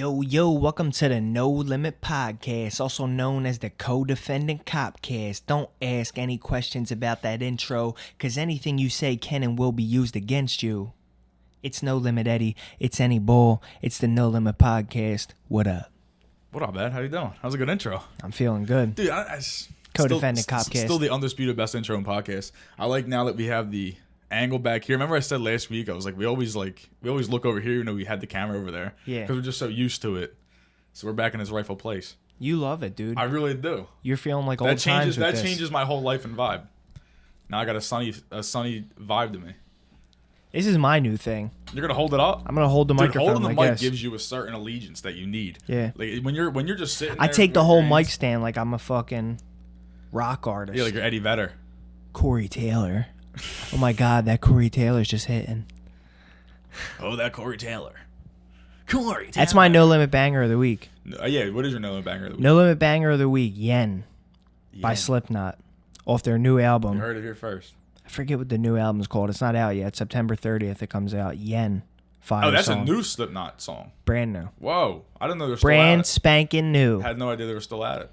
Yo, welcome to the No Limit Podcast, also known as the Co-Defendant Copcast. Don't ask any questions about that intro, cause anything you say can and will be used against you. It's No Limit Eddie, it's Any Bull, it's the No Limit Podcast. What up? What up, man? How you doing? That was a good intro. I'm feeling good. Dude, Co-Defendant Copcast. Still the undisputed best intro in podcast. I like now that we have the angle back here. Remember I said last week, I was like, we always look over here, even though we had the camera over there. Yeah. Because we're just so used to it. So we're back in its rightful place. You love it, dude. I really do. You're feeling like old times with this. That changes my whole life and vibe. Now I got a sunny vibe to me. This is my new thing. You're gonna hold it up? I'm gonna hold the microphone. Holding the I mic guess. gives you a certain allegiance that you need. Yeah. Like when you're just sitting there. I take with the your whole hands- mic stand like I'm a fucking rock artist. Yeah, like you're Eddie Vedder. Corey Taylor. Oh my God, that Corey Taylor's just hitting. Oh, that Corey Taylor. Corey Taylor. That's my No Limit Banger of the Week. Yeah, what is your No Limit Banger of the week? No Limit Banger of the Week, Yen, by Yeah. Slipknot, off their new You album. heard it here first. I forget what the new album's called. It's not out yet. September 30th it comes out. Yen. Fire Oh, that's song. a new Slipknot song. Brand new. Whoa. I didn't know they were still Brand at spanking new. it. Had no idea they were still at it.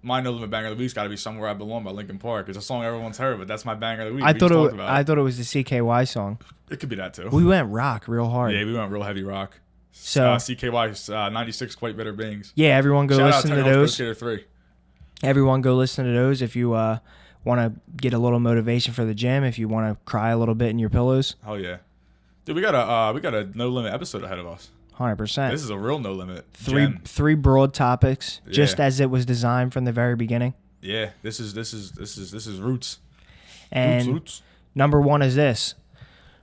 My No Limit Banger of the Week's got to be Somewhere I Belong by Linkin Park. It's a song everyone's heard, but that's my banger of the week. I We thought just talked about I thought it was the CKY song. it could be that too. We went rock real hard. Yeah, we went real heavy rock. So CKY 96 Quite Bitter Beings. yeah, everyone go Shout out listen to Tony Hawk's Pro those. Skater 3. Everyone go listen to those if you want to get a little motivation for the gym. If you want to cry a little bit in your pillows. Hell yeah. Dude, we got a No Limit episode ahead of us. 100%. This is a real No Limit. gem. Three broad topics, just Yeah. as it was designed from the very beginning. Yeah, this is roots. And Roots. number one is this.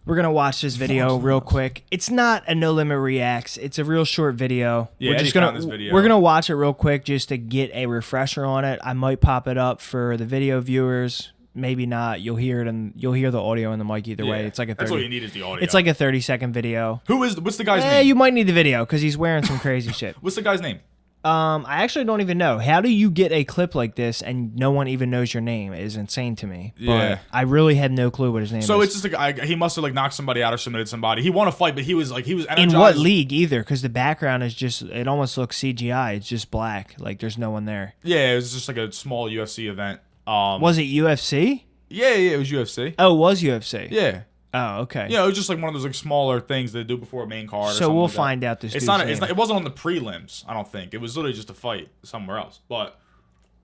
We're gonna watch this video Watch real this. quick. It's not a No Limit Reacts. It's a real short video. Yeah, we're Eddie just gonna found this video. we're gonna watch it real quick just to get a refresher on it. I might pop it up for the video viewers. Maybe not. You'll hear it and you'll hear the audio in the mic either way. Yeah. It's like a 30. That's all you need is the audio. It's like a 30-second video. What's the guy's name? You might need the video because he's wearing some crazy shit. What's the guy's name? I actually don't even know. How do you get a clip like this and no one even knows your name? It is insane to me. Yeah. But I really have no clue what his name So is. it's just a guy. He must have like knocked somebody out or submitted somebody. He won a fight, but he was energized. In what league either? Because the background is just, it almost looks CGI. It's just black. Like there's no one there. Yeah, it was just like a small UFC event. Was it UFC? Yeah, it was UFC. Oh, it was UFC. Yeah. Oh, okay. Yeah, it was just like one of those like smaller things they do before a main card. Or So something we'll like that. find out this It's dude's not, name. It wasn't on the prelims. I don't think it was literally just a fight somewhere else. But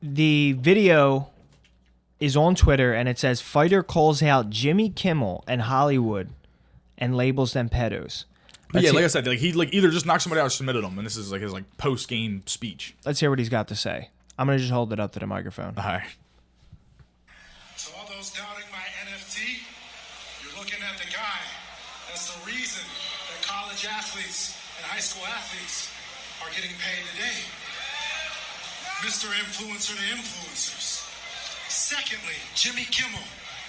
The video is on Twitter and it says fighter calls out Jimmy Kimmel and Hollywood and labels them pedos. yeah, Let's like hear- I said, like he like either just knocked somebody out or submitted them, and this is like his like post game speech. Let's hear what he's got to say. I'm gonna just hold it up to the microphone. All right. To all those doubting my NFT, you're looking at the guy that's the reason that college athletes and high school athletes are getting paid today. Mr. Influencer to influencers. Secondly, Jimmy Kimmel,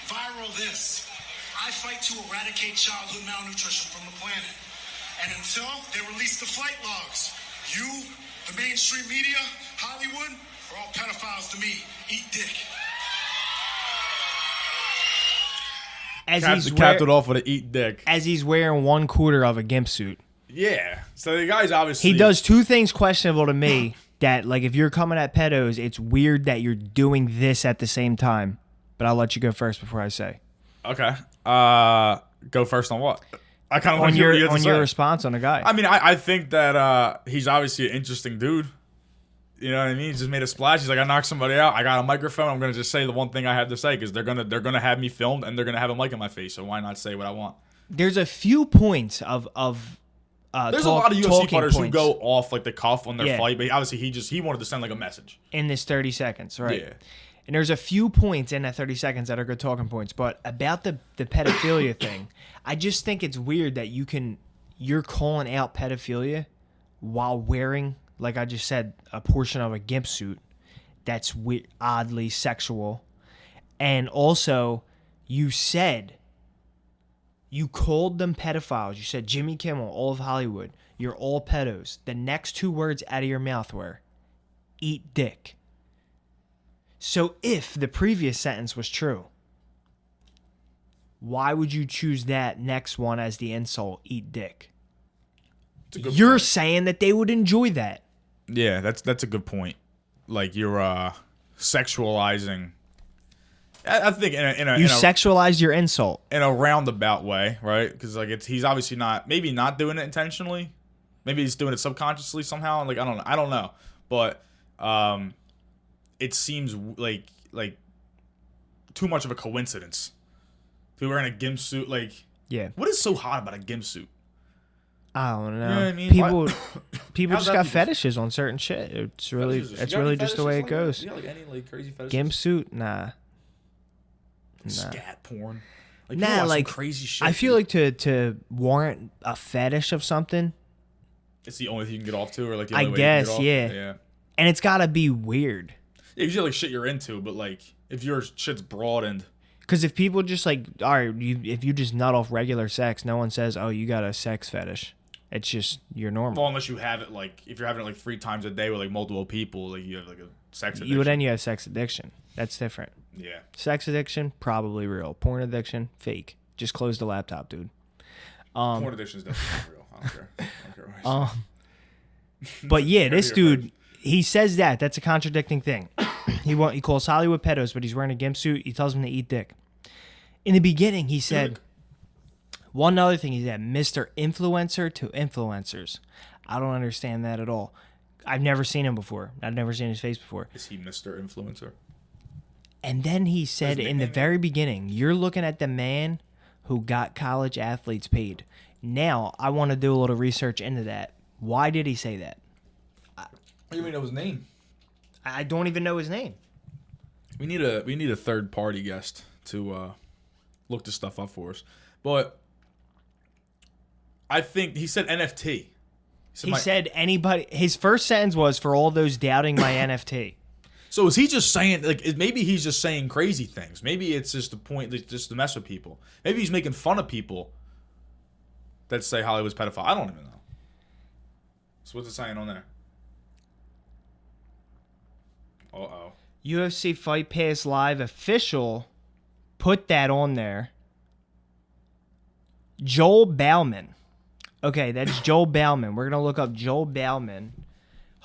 viral this. I fight to eradicate childhood malnutrition from the planet. And until they release the flight logs, you, the mainstream media, Hollywood, are all pedophiles to me. Eat dick. Capped it off with an eat dick. As he's wearing 1/4 of a gimp suit. Yeah. So the guy's obviously He does two things questionable to me that, like, if you're coming at pedos, it's weird that you're doing this at the same time. But I'll let you go first before I say. Okay. Go first on what? I kind of want On to hear what you your have on to your say. response on a guy. I mean, I think that he's obviously an interesting dude. You know what I mean? He just made a splash. He's like, I knocked somebody out. I got a microphone. I'm gonna just say the one thing I had to say because they're gonna have me filmed and they're gonna have a mic in my face. So why not say what I want? There's a few points of There's a lot of UFC talking fighters who points go off like the cuff on their Yeah. fight, but obviously he wanted to send like a message. in this 30 seconds, right? Yeah. And there's a few points in that 30 seconds that are good talking points. But about the pedophilia thing, I just think it's weird that you're calling out pedophilia while wearing, like I just said, a portion of a gimp suit that's oddly sexual. And also, you called them pedophiles. You said Jimmy Kimmel, all of Hollywood, you're all pedos. The next two words out of your mouth were, eat dick. So if the previous sentence was true, why would you choose that next one as the insult, eat dick? It's a good You're point. saying that they would enjoy that. Yeah, that's a good point. Like you're sexualizing. I think in You a sexualize your insult. in a roundabout way, right? Because like he's obviously maybe not doing it intentionally, maybe he's doing it subconsciously somehow. Like I don't know, but it seems like too much of a coincidence. If we were in a gimp suit, like Yeah. what is so hot about a gimp suit? I don't know. know what I mean? People How's just that got people's- fetishes on certain shit. It's really just the way it goes. You got like any like crazy fetishes? Gimp suit, nah. Scat porn. Like, Nah, people watch some like crazy shit. I feel dude. like to warrant a fetish of something, It's the only thing you can get off to, or like the I only way you can guess, get off. yeah. Yeah. and it's got to be weird. Yeah, usually like shit you're into, but like if your shit's broadened, Because if people just like, all right, if you just nut off regular sex, no one says, oh, you got a sex fetish. It's just you're normal. well, unless you have it like if you're having it like 3 times a day with like multiple people, like you have like a sex addiction. Then you have sex addiction. That's different. Yeah. Sex addiction, probably real. Porn addiction, fake. Just close the laptop, dude. Porn addiction is definitely not real. I don't care. I don't care what you say. But yeah, this You're dude, he says that. That's a contradicting thing. He calls Hollywood pedos, but he's wearing a gimp suit. He tells them to eat dick. In the beginning, he said, one other thing, he said, Mr. Influencer to influencers. I don't understand that at all. I've never seen him before. I've never seen his face before. Is he Mr. Influencer? And then he said in the very beginning, you're looking at the man who got college athletes paid. Now, I want to do a little research into that. Why did he say that? What do you mean know his name? I don't even know his name. We need a third party guest to look this stuff up for us. But I think he said NFT. He said anybody. His first sentence was for all those doubting my NFT. So is he just saying like maybe he's just saying crazy things? Maybe it's just the point just to mess with people. Maybe he's making fun of people that say Hollywood's pedophile. I don't even know. So what's it saying on there? Uh-oh. UFC Fight Pass Live official put that on there. Joel Bauman. Okay, that's Joel Bauman. We're gonna look up Joel Bauman.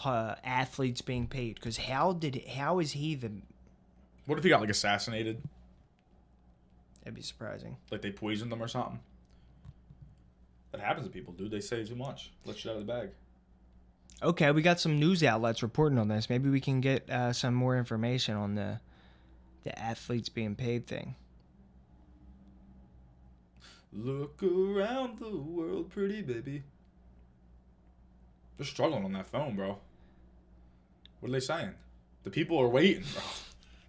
Athletes being paid, because how is he the? What if he got like assassinated? That'd be surprising. Like they poisoned them or something? That happens to people, dude. They say too much. Let shit out of the bag. Okay, we got some news outlets reporting on this. Maybe we can get some more information on the athletes being paid thing. Look around the world, pretty baby. They're struggling on that phone, bro. What are they saying? The people are waiting, bro.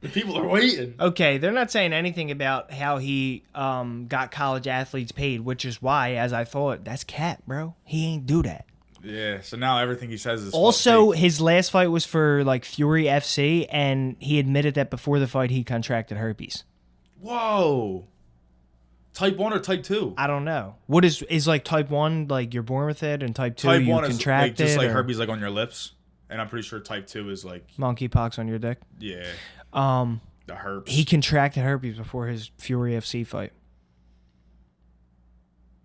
The people are waiting. Okay, they're not saying anything about how he got college athletes paid, which is why, as I thought, that's cat, bro. He ain't do that. Yeah, so now everything he says is Also, fake. his last fight was for like Fury FC, and he admitted that before the fight he contracted herpes. Whoa. Type 1 or type 2? I don't know. What is like type 1, like you're born with it, and type 2 Type you 1 is contract like, just it, like or herpes like on your lips. And I'm pretty sure type 2 is like, monkeypox on your dick. yeah, Um, the herpes. he contracted herpes before his Fury FC fight.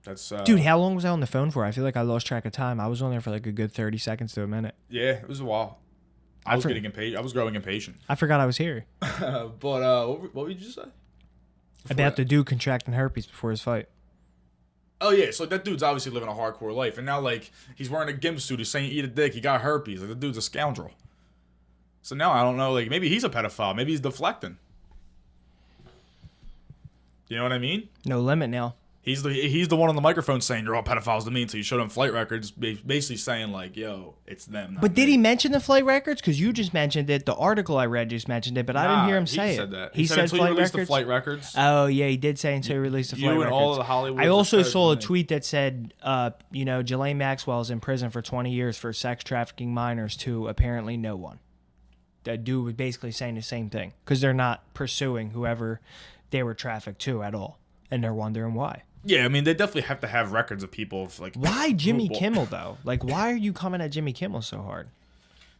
That's Dude, how long was I on the phone for? I feel like I lost track of time. I was on there for like a good 30 seconds to a minute. yeah, it was a while. I was getting impatient. I was growing impatient. I forgot I was here. But what would you say? About the dude contracting herpes before his fight. Oh yeah, so that dude's obviously living a hardcore life, and now like he's wearing a gimp suit. He's saying eat a dick. He got herpes. Like the dude's a scoundrel. So now I don't know. Like maybe he's a pedophile. Maybe he's deflecting. You know what I mean? No limit now. He's the one on the microphone saying you're all pedophiles to me until you showed him flight records, basically saying like, yo, it's them. Not But did me. he mention the flight records? Because you just mentioned it. The article I read just mentioned it, but I didn't hear him say he it. said that. He said until flight you release the records. flight records. Oh yeah, he did say until he released the You flight and records. all of the Hollywood I also experts saw a and me. tweet that said, Ghislaine Maxwell is in prison for 20 years for sex trafficking minors to apparently no one. That dude was basically saying the same thing because they're not pursuing whoever they were trafficked to at all, and they're wondering why. Yeah, I mean they definitely have to have records of people of like. Why Jimmy who- Kimmel though? Like, why are you coming at Jimmy Kimmel so hard?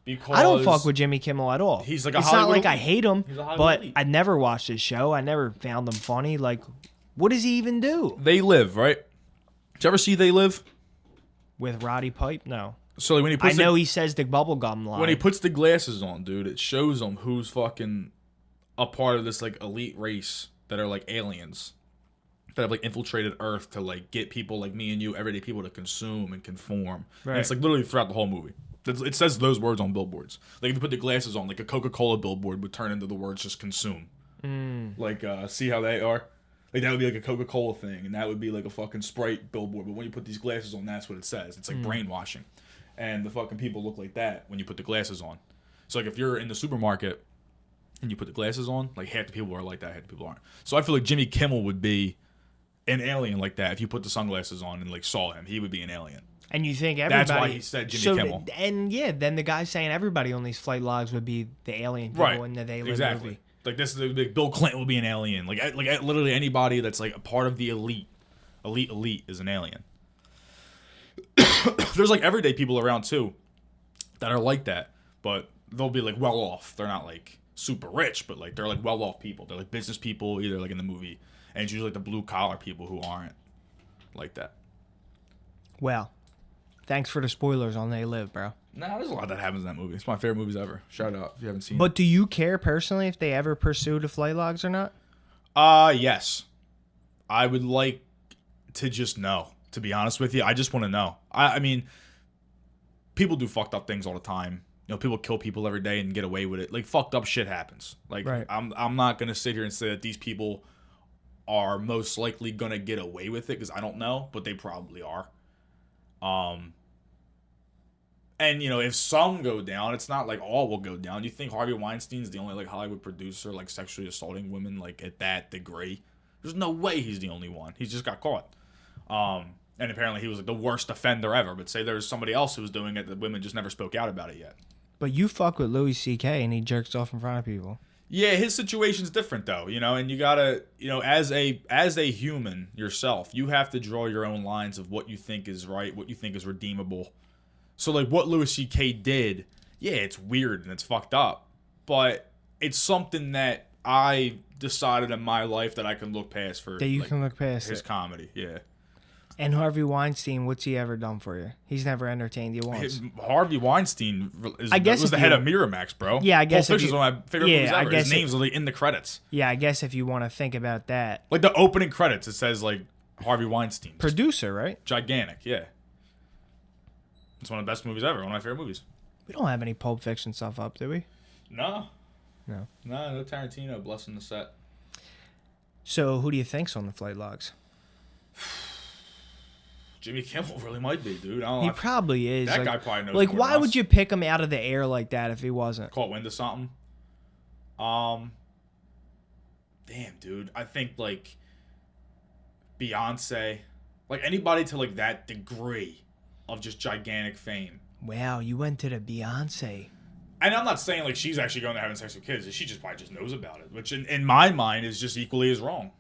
Because I don't fuck with Jimmy Kimmel at all. He's like a it's not Hollywood like I elite. hate him, He's a Hollywood but elite. I never watched his show. I never found him funny. Like, what does he even do? They Live, right? Did you ever see They Live? with Roddy Pipe? No. So like, when he I puts know he says the bubblegum line. when he puts the glasses on, dude, it shows him who's fucking a part of this like elite race that are like aliens that have like infiltrated Earth to like get people like me and you, everyday people, to consume and conform. Right. And it's like literally throughout the whole movie. It says those words on billboards. Like if you put the glasses on, like a Coca-Cola billboard would turn into the words just consume. Like see how they are? Like that would be like a Coca-Cola thing, and that would be like a fucking Sprite billboard. But when you put these glasses on, that's what it says. It's like brainwashing. And the fucking people look like that when you put the glasses on. So like if you're in the supermarket and you put the glasses on, like half the people are like that, half the people aren't. So I feel like Jimmy Kimmel would be an alien like that. If you put the sunglasses on and like saw him, he would be an alien. And you think everybody... That's why he said Jimmy Kimmel. And yeah, then the guy saying everybody on these flight logs would be the alien people in the They Live movie. Like this, like Bill Clinton will be an alien. Like literally anybody that's like a part of the elite is an alien. There's like everyday people around too that are like that, but they'll be like well off. They're not like super rich, but like they're like well off people. They're like business people, either like in the movie, and it's usually like the blue collar people who aren't like that. Well, thanks for the spoilers on They Live, bro. Nah, there's a lot that happens in that movie. It's my favorite movies ever. Shout out if you haven't seen it. But do you care personally if they ever pursue the flight logs or not? Yes. I would like to just know, to be honest with you. I just want to know. I mean, people do fucked up things all the time. You know, people kill people every day and get away with it. Like, fucked up shit happens. Like, right. I'm not going to sit here and say that these people are most likely going to get away with it, because I don't know, but they probably are. And, you know, if some go down, it's not like all will go down. You think Harvey Weinstein's the only, like, Hollywood producer, like, sexually assaulting women, like, at that degree? There's no way he's the only one. He just got caught. And apparently he was, like, the worst offender ever. But say there's somebody else who was doing it, that women just never spoke out about it yet. But you fuck with Louis C.K. and he jerks off in front of people. Yeah, his situation's different, though, you know, and you gotta, you know, as a human yourself, you have to draw your own lines of what you think is right, what you think is redeemable. So, like, what Louis C.K. did, yeah, it's weird and it's fucked up, but it's something that I decided in my life that I can look past for. That you like, can look past his it. comedy, yeah. And Harvey Weinstein, what's he ever done for you? He's never entertained you once. Harvey Weinstein was the if head of Miramax, bro. Yeah, I guess Pulp if Fiction's you- one of my favorite movies I ever. guess His name's literally in the credits. Yeah, I guess if you want to think about that. Like, the opening credits, it says, like, Harvey Weinstein. Producer, right? Gigantic, yeah. It's one of the best movies ever. One of my favorite movies. We don't have any Pulp Fiction stuff up, do we? No No. Tarantino blessing the set. So who do you think's on the flight logs? Jimmy Kimmel really might be, dude. I don't He know. probably is. That guy probably knows Like, more why than would us. you pick him out of the air like that if he wasn't? Caught wind of something? Damn, dude. I think, like, Beyonce. Like, anybody to, like, that degree of just gigantic fame. Wow, you went to the Beyonce. And I'm not saying, like, she's actually going to having sex with kids. She just probably just knows about it, which in my mind is just equally as wrong.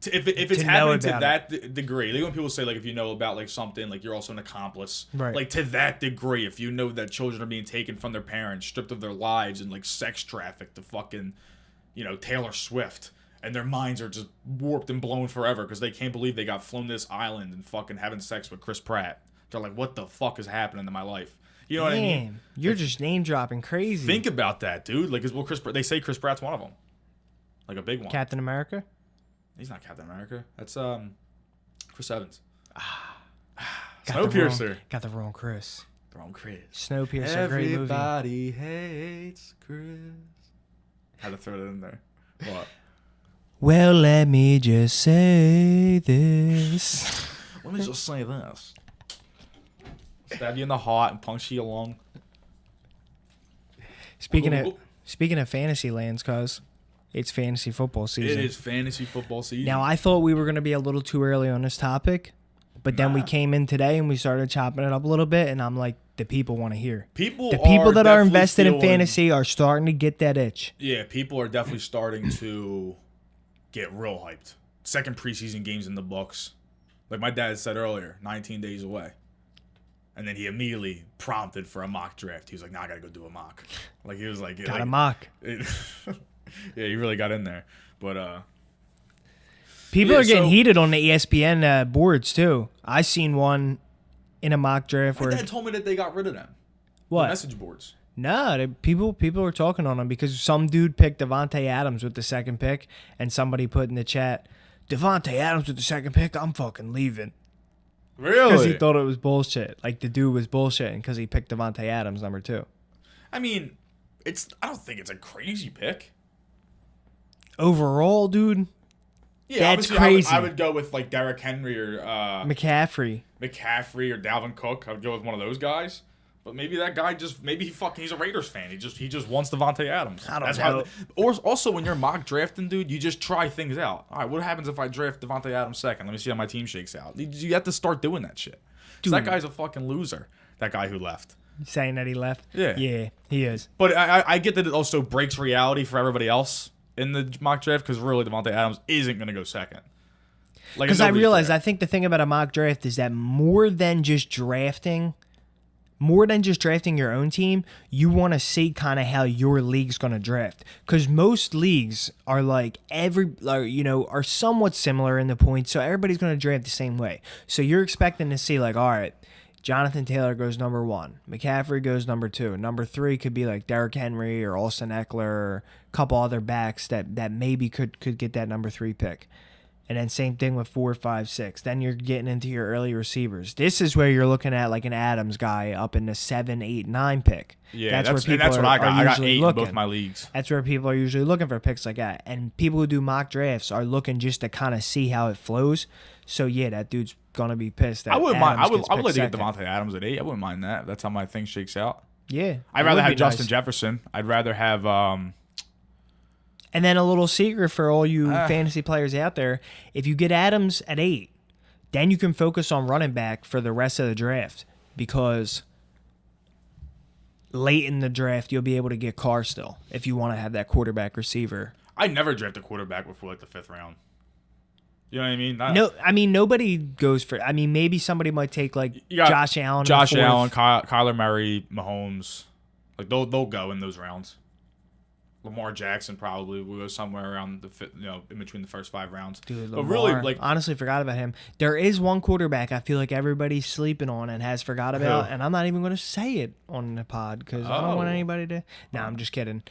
If it's To know happening to about that degree, like when people say, like, if you know about, like, something, like, you're also an accomplice. Right. Like, to that degree, if you know that children are being taken from their parents, stripped of their lives, and, like, sex trafficked to fucking, you know, Taylor Swift, and their minds are just warped and blown forever because they can't believe they got flown to this island and fucking having sex with Chris Pratt. They're like, what the fuck is happening to my life? You know what I mean? Damn, you're just name dropping crazy. Think about that, dude. Like, they say Chris Pratt's one of them, like a big one. Captain America? He's not Captain America. That's Chris Evans. Got Snowpiercer. Got the wrong Chris. Wrong Chris. Snowpiercer, great movie. Everybody hates Chris. Had to throw that in there. What? Well, let me just say this. Let me just say this. Stab you in the heart and puncture you along. Speaking of fantasy lands, cuz it's fantasy football season. It is fantasy football season. Now, I thought we were going to be a little too early on this topic, but then we came in today and we started chopping it up a little bit, and I'm like, the people want to hear. The people that are definitely invested in feeling- fantasy are starting to get that itch. Yeah, people are definitely starting to get real hyped. Second preseason games in the books. Like my dad said earlier, 19 days away. And then he immediately prompted for a mock draft. He was like, nah, I got to go do a mock. Like, he was like... Got a mock. Yeah, he really got in there. But, People yeah, are getting so- heated on the ESPN boards, too. I seen one in a mock draft My where dad told me that they got rid of them. The what? message boards. No, people were talking on him because some dude picked Devontae Adams with the second pick, and somebody put in the chat, Devontae Adams with the second pick, I'm fucking leaving. Really? Because he thought it was bullshit. Like, the dude was bullshitting because he picked Devontae Adams number 2. I mean, I don't think it's a crazy pick. Overall, dude, Yeah, that's obviously crazy. I would go with like Derrick Henry or McCaffrey. McCaffrey or Dalvin Cook. I would go with one of those guys. But maybe that guy he's a Raiders fan. He just wants Devontae Adams. I don't know. Or also when you're mock drafting, dude, you just try things out. All right, what happens if I draft Devontae Adams second? Let me see how my team shakes out. You have to start doing that shit. 'Cause that guy's a fucking loser. That guy who left. Saying that he left? Yeah. Yeah, he is. But I get that it also breaks reality for everybody else in the mock draft because really Devontae Adams isn't going to go second. Like, Because I nobody's realize, there. I think the thing about a mock draft is that more than just drafting your own team, you want to see kind of how your league's going to draft. Because most leagues are are somewhat similar in the points, so everybody's going to draft the same way. So you're expecting to see like, all right, Jonathan Taylor goes number 1, McCaffrey goes number 2, number 3 could be like Derrick Henry or Austin Eckler or a couple other backs that maybe could get that number 3 pick. And then same thing with 4, 5, 6. Then you're getting into your early receivers. This is where you're looking at like an Adams guy up in the 7, 8, 9 pick. Yeah, that's where what I got. I got 8 in looking. both my leagues. That's where people are usually looking for picks like that. And people who do mock drafts are looking just to kind of see how it flows. So yeah, that dude's gonna be pissed. That I wouldn't mind. Adams I would gets like to get picked second. Devontae Adams at 8. I wouldn't mind that. That's how my thing shakes out. Yeah, I'd it rather would have be Justin nice. Jefferson. I'd rather have And then a little secret for all you fantasy players out there: if you get Adams at 8, then you can focus on running back for the rest of the draft because late in the draft you'll be able to get Carr still if you want to have that quarterback receiver. I never draft a quarterback before like the 5th round. You know what I mean? No, I mean nobody goes for. I mean maybe somebody might take like You got Josh Allen. in the Josh fourth. Allen, Kyler Murray, Mahomes. Like they'll go in those rounds. Lamar Jackson probably will go somewhere around the fifth, in between the first 5 rounds. Dude, but Lamar, really, like honestly, forgot about him. There is one quarterback I feel like everybody's sleeping on and has forgot about, Who? and I'm not even going to say it on the pod because I don't want Oh. anybody to. No, I'm just kidding.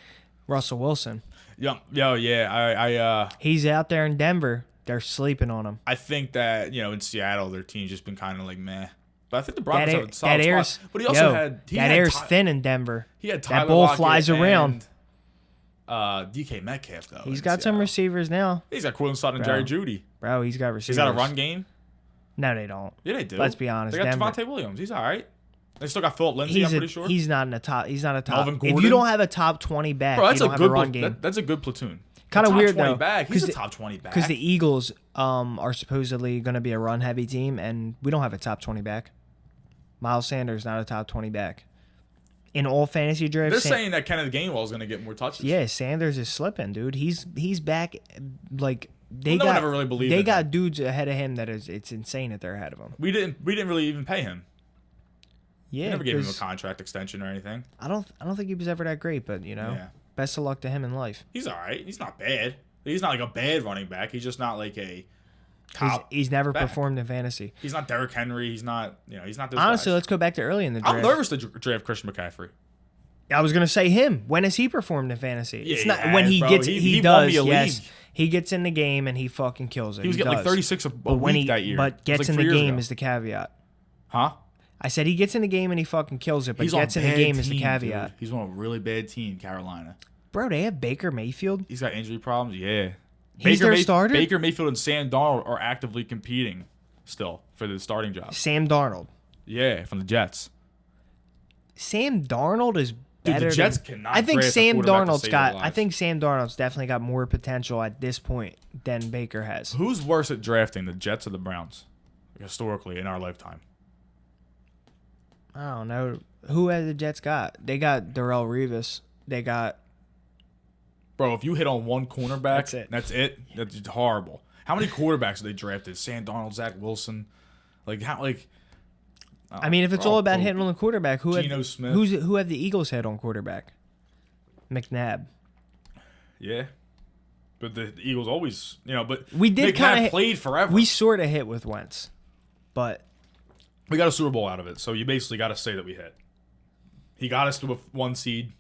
Russell Wilson. yeah, He's out there in Denver. They're sleeping on him. I think that in Seattle their team's just been kind of like meh. But I think the Broncos have a That solid air's, spot. But he also had air's thin in Denver. He had Tyler That ball Lockett flies around. And, DK Metcalf though. He's in got some Seattle. receivers now, He's got Courtland Sutton and Jerry Jeudy. bro. He's got receivers. Is that a run game? No, they don't. Yeah, they do. Let's be honest, They got Denver- Devontae Williams. He's all right. They still got Philip Lindsay. I'm pretty sure. He's not in the top. He's not a top. Melvin If Gordon? you don't have a top 20 back, Bro, that's you a don't have good a run game. That's a good platoon. Kind of Top weird 20 though. back. He's a 'cause top 20 back. Because the Eagles are supposedly going to be a run heavy team, and we don't have a top 20 back. Miles Sanders not a top 20 back. In all fantasy drafts, They're saying that Kenneth Gainwell is going to get more touches. yeah, Sanders is slipping, dude. He's back. Like they Well, no got one ever really believed they in got him. dudes ahead of him that it's insane that they're ahead of him. We didn't really even pay him. Yeah, We never gave him a 'cause contract extension or anything. I don't think he was ever that great, but Yeah. best of luck to him in life. He's all right. He's not bad. He's not like a bad running back. He's just not like a top. He's never back. performed in fantasy. He's not Derrick Henry. He's not. He's not those Honestly, guys. let's go back to early in the draft. I'm nervous to draft Christian McCaffrey. I was gonna say him. When has he performed in fantasy? Yeah, It's he not has, when he bro. gets. He He won does. me a Yes, league. he gets in the game and he fucking kills it. He was getting like does. 36 a But when week he that year. but It gets was in like the 3 years game ago. is the caveat. Huh? I said he gets in the game and he fucking kills it, but He's on gets a in the bad game is the team, caveat. dude. He's on a really bad team, Carolina. Bro, they have Baker Mayfield. He's got injury problems. Yeah. He's their starter? Baker Mayfield and Sam Darnold are actively competing still for the starting job. Sam Darnold. Yeah, from the Jets. Sam Darnold is Dude, better. the Jets than, cannot I think draft a Sam quarterback to Darnold's save got. their I lives. think Sam Darnold's definitely got more potential at this point than Baker has. Who's worse at drafting, the Jets or the Browns? Historically, in our lifetime. I don't know. Who has the Jets got? They got Darrell Revis. They got. Bro, if you hit on one cornerback, That's it. That's horrible. How many quarterbacks have they drafted? Sam Darnold, Zach Wilson. I mean, if it's all about hitting on the quarterback, Geno Smith. who have the Eagles hit on quarterback? McNabb. Yeah. But the Eagles always, but We did McNabb kind of played forever. We sort of hit with Wentz, but We got a Super Bowl out of it, so you basically got to say that we hit. He got us to a 1 seed.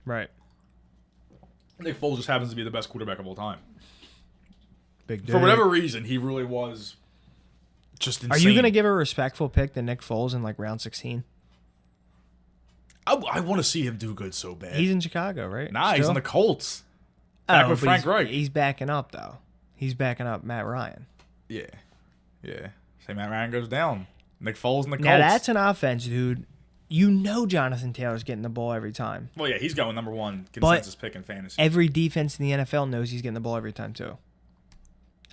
Right. Nick Foles just happens to be the best quarterback of all time. Big dude. For whatever reason, he really was just insane. Are you going to give a respectful pick to Nick Foles in like round 16? I want to see him do good so bad. He's in Chicago, right? Nah, he's Still? on the Colts. Back with but Frank Reich. He's backing up, though. He's backing up Matt Ryan. Yeah. Say Matt Ryan goes down. Nick Foles and the Colts. Now, that's an offense, dude. You know Jonathan Taylor's getting the ball every time. Well, yeah, he's going number 1 consensus pick in fantasy. Every defense in the NFL knows he's getting the ball every time, too.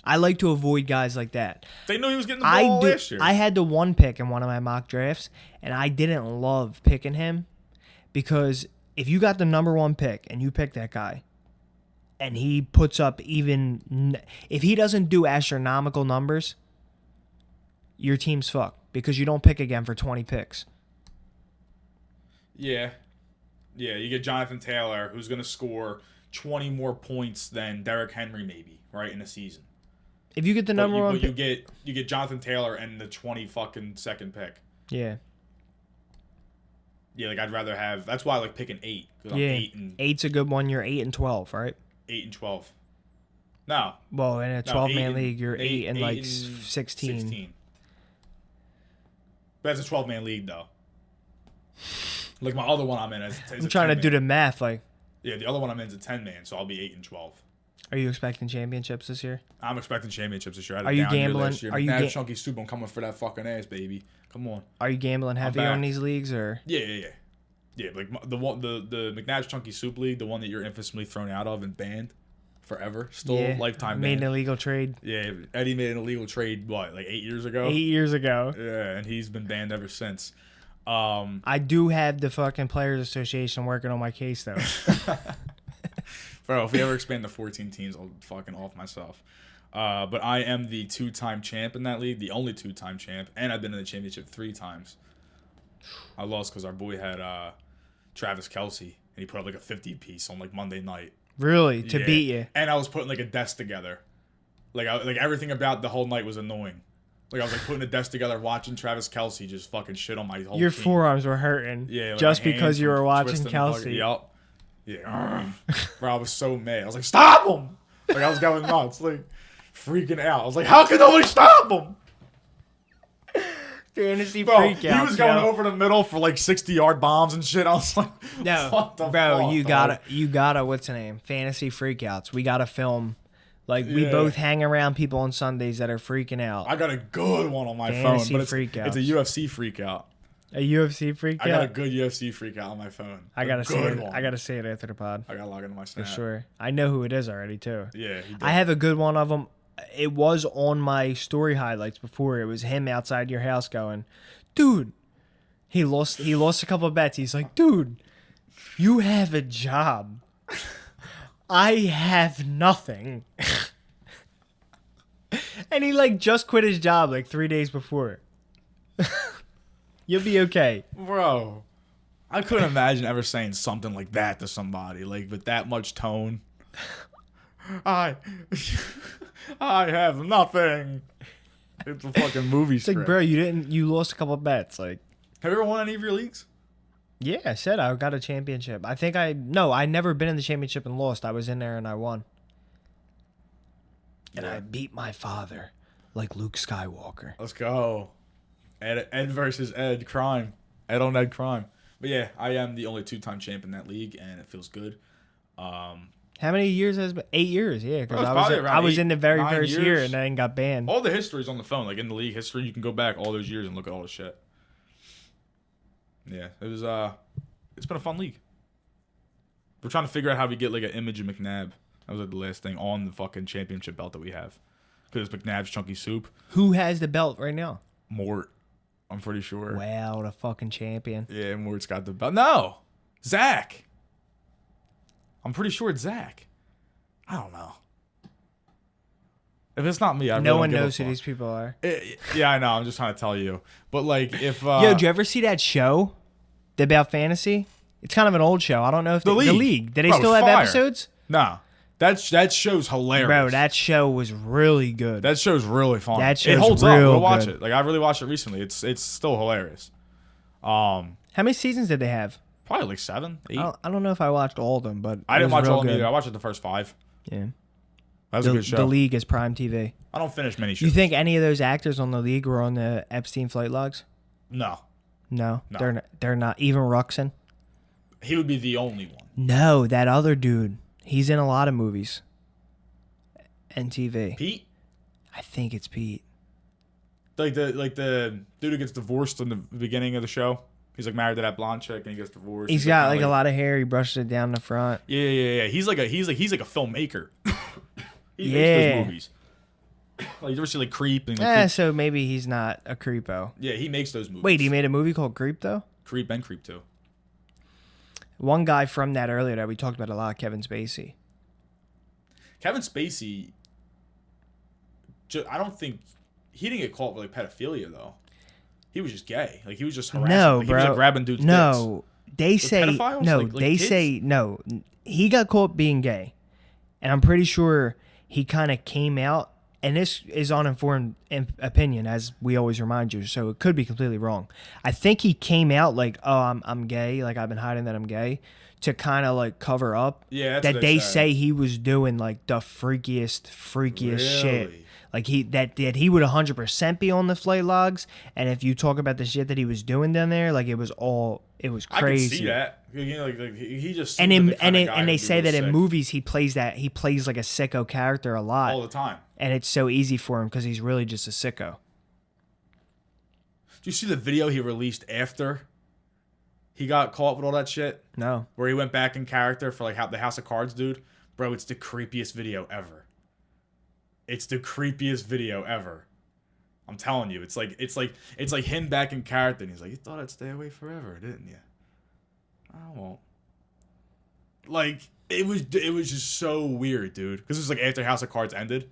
I like to avoid guys like that. They knew he was getting the ball last year. I had the one pick in one of my mock drafts, and I didn't love picking him because if you got the number 1 pick and you pick that guy, and he puts up if he doesn't do astronomical numbers, your team's fucked because you don't pick again for 20 picks. Yeah, you get Jonathan Taylor, who's going to score 20 more points than Derrick Henry, maybe, right, in a season. If you get the number 1 pick, you get Jonathan Taylor and the 20 fucking second pick. Yeah. Yeah, like I'd rather have. That's why I like picking 8. Yeah, 8's a good one. You're 8 and 12, right? 8 and 12. No. Well, in a 12-man 8 league, you're 8 and like and 16. But that's a 12-man league, though. Like my other one I'm in is I'm trying to do the math. Like, yeah, the other one I'm in is a 10-man, so I'll be 8 and 12. Are you expecting championships this year? I'm expecting championships this year. Are you gambling? Are you Chunky Soup? I'm coming for that fucking ass, baby. Come on. Are you gambling heavy on these leagues or? Yeah. Like the McNabb's Chunky Soup League, the one that you're infamously thrown out of and banned forever, still lifetime ban. Made an illegal trade. Yeah, Eddie made an illegal trade. What, like 8 years ago? 8 years ago. Yeah, and he's been banned ever since. I do have the fucking Players Association working on my case though. Bro, if we ever expand to 14 teams, I'll fucking off myself. But I am the 2-time champ in that league, the only 2-time champ, and I've been in the championship 3 times. I lost because our boy had Travis Kelce, and he put up like a 50-piece on like Monday night. Really? To beat you? And I was putting like a desk together. Like everything about the whole night was annoying. Like I was like putting a desk together, watching Travis Kelce just fucking shit on my whole Your team. forearms were hurting. Yeah, like just my because you were watching Kelce. Yup. Yeah. Bro, I was so mad. I was like, stop him! Like I was going nuts, like freaking out. I was like, how can nobody stop him? Fantasy Bro, freak out. he was going over the middle for like 60-yard bombs and shit. I was like, no, what the bro, fuck, you gotta, what's the name? Fantasy freakouts. We gotta film. Like, we Yeah. both hang around people on Sundays that are freaking out. I got a good one on my Fantasy phone, but freakouts. it's a UFC freak out. A UFC freak I got a out? good UFC freak out on my phone. I gotta see it. One. I gotta see it after the pod. I gotta log into my For Snap. sure. I know who it is already, too. Yeah, he did. I have a good one of them. It was on my story highlights before. It was him outside your house going, dude, he lost a couple of bets. He's like, dude, you have a job. I have nothing. And he like just quit his job like 3 days before. You'll be okay. Bro, I couldn't imagine ever saying something like that to somebody, like with that much tone. I have nothing. It's a fucking movie It's script. like, bro, you lost a couple of bets. Like, Have you ever won any of your leagues? yeah, I said I got a championship. I never been in the championship and lost. I was in there and I won. And I beat my father like Luke Skywalker. Let's go. Ed versus Ed crime. Ed on Ed crime. But yeah, I am the only 2-time champ in that league, and it feels good. How many years has it been? 8 years, yeah. Bro, Because it's probably around I was in the very 9 first year years. and then got banned. All the history's on the phone. Like in the league history, you can go back all those years and look at all the shit. Yeah, it was it's been a fun league. We're trying to figure out how we get like an image of McNabb. That was like the last thing on the fucking championship belt that we have. Because it's McNabb's Chunky Soup. Who has the belt right now? Mort, I'm pretty sure. Wow, the fucking champion. Yeah, Mort's got the belt. No, Zach. I'm pretty sure it's Zach. I don't know. If it's not me, I really No don't one give a knows who fuck. these people are. Yeah, I know. I'm just trying to tell you. But like, if Yo, did you ever see that show about fantasy? It's kind of an old show. I don't know if The the League. league. Did they Bro, still have fire. episodes? nah, That show's hilarious. Bro, that show was really good. That show's really fun. That It show's holds up. real Go watch good. it. Like I really watched it recently. It's still hilarious. How many seasons did they have? Probably like 7, 8. I don't know if I watched all of them, but I it didn't was watch real all of them good. either. I watched the first 5. Yeah. That was a good show. The League is Prime TV. I don't finish many shows. You think any of those actors on The League were on the Epstein flight logs? No. No, No. they're not. Even Ruxin? He would be the only one. No, that other dude. He's in a lot of movies. And TV. Pete? I think it's Pete. Like the dude who gets divorced in the beginning of the show. He's like married to that blonde chick and he gets divorced. He's got like a lot of hair. He brushes it down the front. Yeah. He's like a filmmaker. He makes Yeah. those movies. Like you ever see like Creep and Eh, so maybe he's not a creepo. Yeah, he makes those movies. Wait, he made a movie called Creep though? Creep and Creep 2. One guy from that earlier that we talked about a lot, Kevin Spacey. Kevin Spacey, I don't think he didn't get caught with like pedophilia though. He was just gay. Like he was just harassing. No, like, bro. He was like grabbing dudes' No, they say pedophiles? no. Like they kids? say no. He got caught being gay, and I'm pretty sure he kind of came out. And this is uninformed opinion, as we always remind you, so it could be completely wrong. I think he came out like, "Oh, I'm gay," like I've been hiding that I'm gay, to kind of like cover up Yeah, that's that what they they say say. he was doing like the freakiest shit. Really? Like he would 100% be on the flight logs, and if you talk about the shit that he was doing down there, like it was crazy. I can see that. You know, like he just And seems in, like the kinda guy and they who'd be say real that in sick movies he plays like a sicko character a lot, all the time. and it's so easy for him because he's really just a sicko. Do you see the video he released after he got caught with all that shit? No, Where he went back in character for like the House of Cards dude? Bro, it's the creepiest video ever. It's the creepiest video ever. I'm telling you, it's like him back in character, and he's like, "You thought I'd stay away forever, didn't you? I won't." Like it was just so weird, dude. Because it was like after House of Cards ended.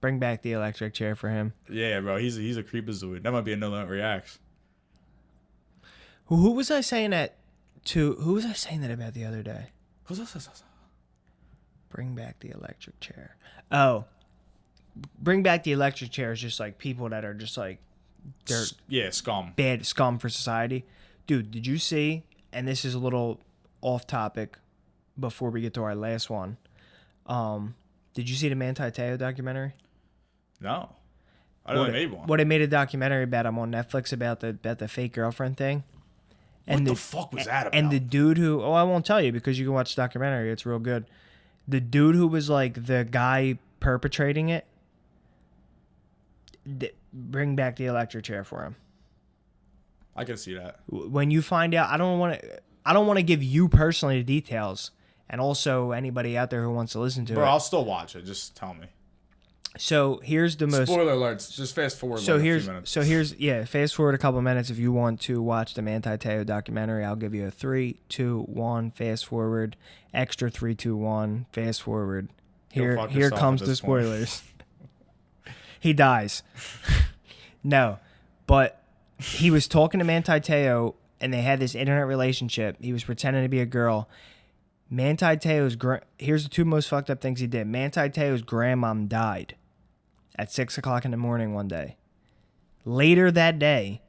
bring back the electric chair for him. Yeah, bro, he's a creepazoid. That might be a No Limit Reacts. Who was I saying that to? Who was I saying that about the other day? Bring back the electric chair. Oh, bring back the electric chair is just like people that are just like they're Yeah, scum. bad scum for society. Dude, did you see? And this is a little off topic before we get to our last one. Did you see the Manti Te'o documentary? No, I know they made one. What they made a documentary about him on Netflix about the fake girlfriend thing. What the fuck was that about? And the dude who, I won't tell you because you can watch the documentary. It's real good. The dude who was like the guy perpetrating it, bring back the electric chair for him. I can see that. When you find out, I don't want to give you personally the details, and also anybody out there who wants to listen to Bro, it. I'll still watch it. Just tell me. So here's the most. Spoiler alerts. Just fast forward. So like here's a few minutes. fast forward a couple minutes if you want to watch the Manti Te'o documentary. I'll give you a 3, 2, 1, fast forward, extra 3, 2, 1, fast forward. Go fuck Here yourself comes at the this point. spoilers. He dies. No, but he was talking to Manti Te'o, and they had this internet relationship. He was pretending to be a girl. Manti Te'o's here's the two most fucked up things he did. Manti Te'o's grandmom died at 6 o'clock in the morning one day. Later that day,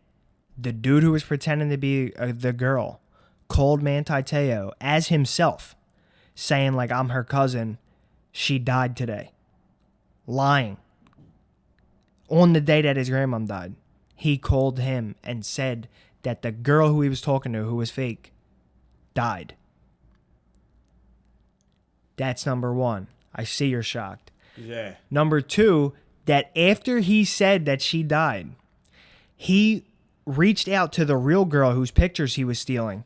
the dude who was pretending to be the girl called Manti Te'o as himself, saying like, "I'm her cousin. She died today." Lying. On the day that his grandmom died, he called him and said that the girl who he was talking to, who was fake, died. That's number one. I see you're shocked. Yeah. Number two, that after he said that she died, he reached out to the real girl whose pictures he was stealing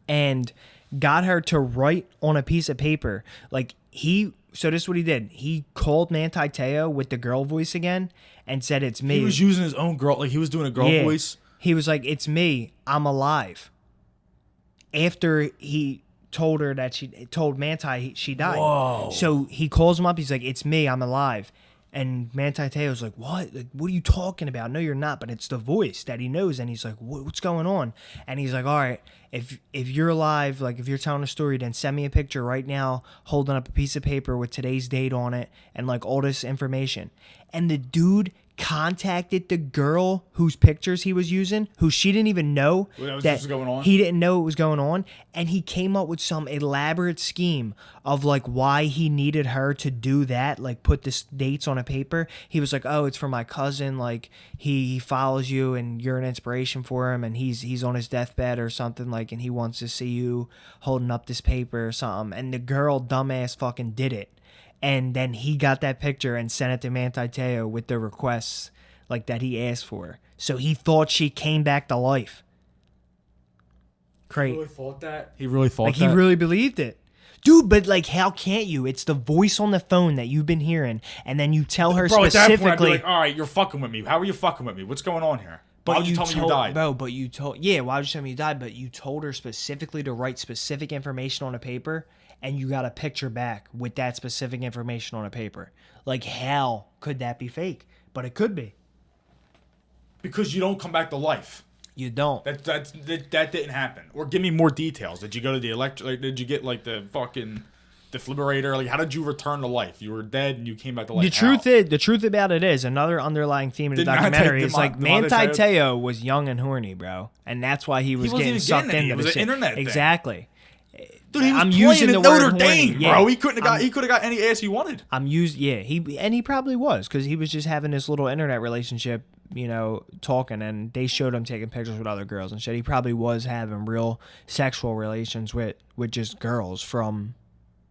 and got her to write on a piece of paper. So this is what he did. He called Manti Te'o with the girl voice again and said, "It's me." He was using his own girl. Like he was doing a girl Yeah. voice. He was like, "It's me. I'm alive." After he told her that she told Manti she died. Whoa. So he calls him up. He's like, "It's me. I'm alive." And Manti Te'o's like, what? Like, what are you talking about? No, you're not. But it's the voice that he knows. And he's like, what's going on? And he's like, all right, if you're alive, like if you're telling a story, then send me a picture right now holding up a piece of paper with today's date on it and like all this information. And the dude contacted the girl whose pictures he was using, who she didn't even know that was going on. He didn't know it was going on, and he came up with some elaborate scheme of like why he needed her to do that, like put the dates on a paper. He was like, "Oh, it's for my cousin. Like he follows you, and you're an inspiration for him, and he's on his deathbed or something like, and he wants to see you holding up this paper or something." And the girl, dumbass, fucking did it. And then he got that picture and sent it to Manti Te'o with the requests like that he asked for. So he thought she came back to life. Great. He really thought that? He really thought Like that? he really believed it. Dude, but like how can't you? It's the voice on the phone that you've been hearing, and then you tell her Bro, at that specifically. point, I'd be like, all right, you're fucking with me. How are you fucking with me? What's going on here? Why would you tell me you died? Bro, but you told, yeah, why would you tell me you died? But you told her specifically to write specific information on a paper, and you got a picture back with that specific information on a paper. Like, how could that be fake? But it could be. Because you don't come back to life. You don't. That didn't happen. Or give me more details. Did you go to the like, did you get like the fucking defibrillator? Like, how did you return to life? You were dead and you came back to life. The truth about it is, another underlying theme in the documentary is like Manti Te'o was young and horny, bro, and that's why he was getting sucked into the shit. Internet thing. Exactly. Dude, he was I'm playing using at the Notre word Dame, horny. bro. Yeah. He could have got any ass he wanted. He probably was, because he was just having this little internet relationship, you know, talking, and they showed him taking pictures with other girls and shit. He probably was having real sexual relations with just girls from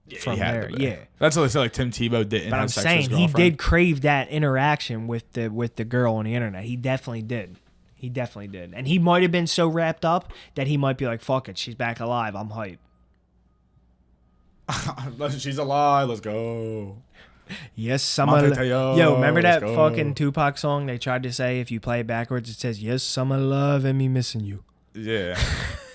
there. Yeah. That's what they say. Like Tim Tebow didn't. But I'm saying he did crave that interaction with the girl on the internet. He definitely did. He definitely did. And he might have been so wrapped up that he might be like, fuck it, she's back alive. I'm hyped. She's alive. Let's go. Yes, summer. Yo, remember that go. fucking Tupac song? They tried to say if you play it backwards, it says, yes, summer love and me missing you. Yeah.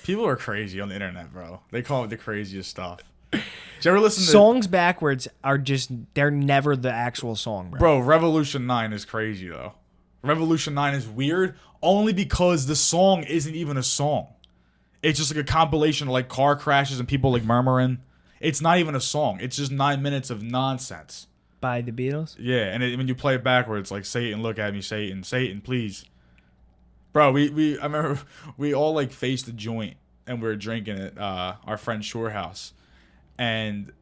People are crazy on the internet, bro. They call it the craziest stuff. Did you ever listen to songs backwards are just, they're never the actual song, bro. Bro, Revolution 9 is crazy, though. Revolution 9 is weird only because the song isn't even a song. It's just like a compilation of like car crashes and people like murmuring. It's not even a song. It's just 9 minutes of nonsense. By the Beatles? Yeah, and when you play it backwards, like Satan, look at me, Satan, Satan, please. Bro, I remember we all like faced a joint and we were drinking at our friend Shore House. And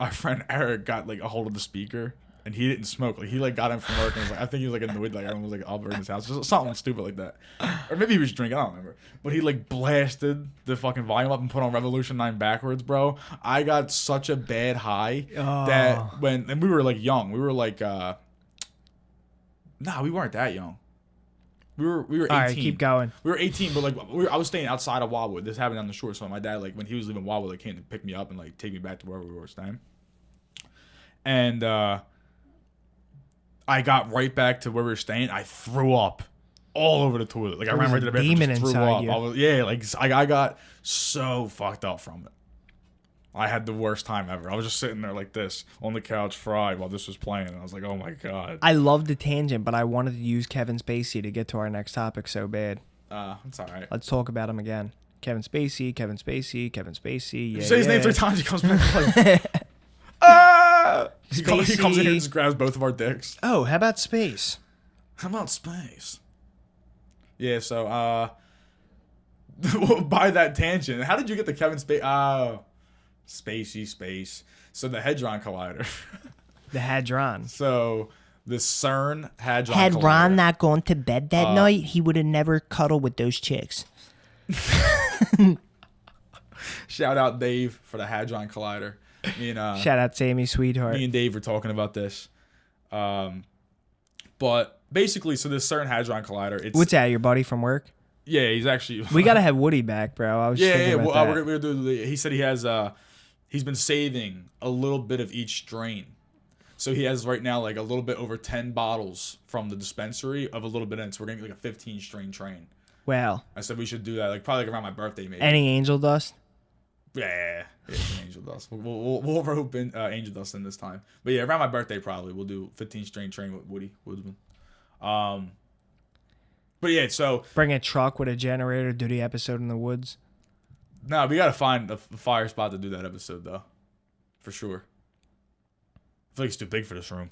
our friend Eric got like a hold of the speaker, and he didn't smoke. Like he like got in from work and was like, I think he was like annoyed, like everyone was like all in his house, just something stupid like that, or maybe he was drinking. I don't remember. But he like blasted the fucking volume up and put on Revolution 9 backwards, bro. I got such a bad high that and we were like young. We were like, nah, we weren't that young. We were 18. All right, keep going. We were 18, but like I was staying outside of Wildwood. This happened on the shore, so my dad, like when he was leaving Wildwood, like came to pick me up and like take me back to where we were staying. And I got right back to where we were staying. I threw up all over the toilet. Like I ran right to the bathroom, demon just threw inside up. you. I got so fucked up from it. I had the worst time ever. I was just sitting there like this on the couch fried while this was playing. And I was like, oh my God. I love the tangent, but I wanted to use Kevin Spacey to get to our next topic so bad. It's all right. Let's talk about him again. Kevin Spacey, Kevin Spacey, Kevin Spacey. Yeah, you say his name 3 times, he comes back like, he comes in here and just grabs both of our dicks. Oh, how about space? How about space? Yeah, so, by that tangent, how did you get the Kevin Spacey? Oh. Spacey space. So the Hadron Collider. The Hadron. So the CERN Hadron Had Collider. Ron not gone to bed that night, he would have never cuddled with those chicks. Shout out Dave for the Hadron Collider. Me and shout out Sammy Sweetheart. Me and Dave were talking about this. But basically, so this CERN Hadron Collider. It's, what's that? Your buddy from work? Yeah, he's actually. We gotta have Woody back, bro. I was just thinking about that. We're gonna do. He said he has. He's been saving a little bit of each strain. So he has right now like a little bit over 10 bottles from the dispensary of a little bit in. So we're getting like a 15 strain train. Well, I said we should do that, like probably like around my birthday maybe. any angel dust? Yeah, some angel dust. We'll rope in angel dust in this time. But yeah, around my birthday probably we'll do 15 string train with Woody Woodsman. But yeah, so Bring a truck with a generator, do the episode in the woods. no, we gotta find a fire spot to do that episode though, for sure. I feel like he's too big for this room.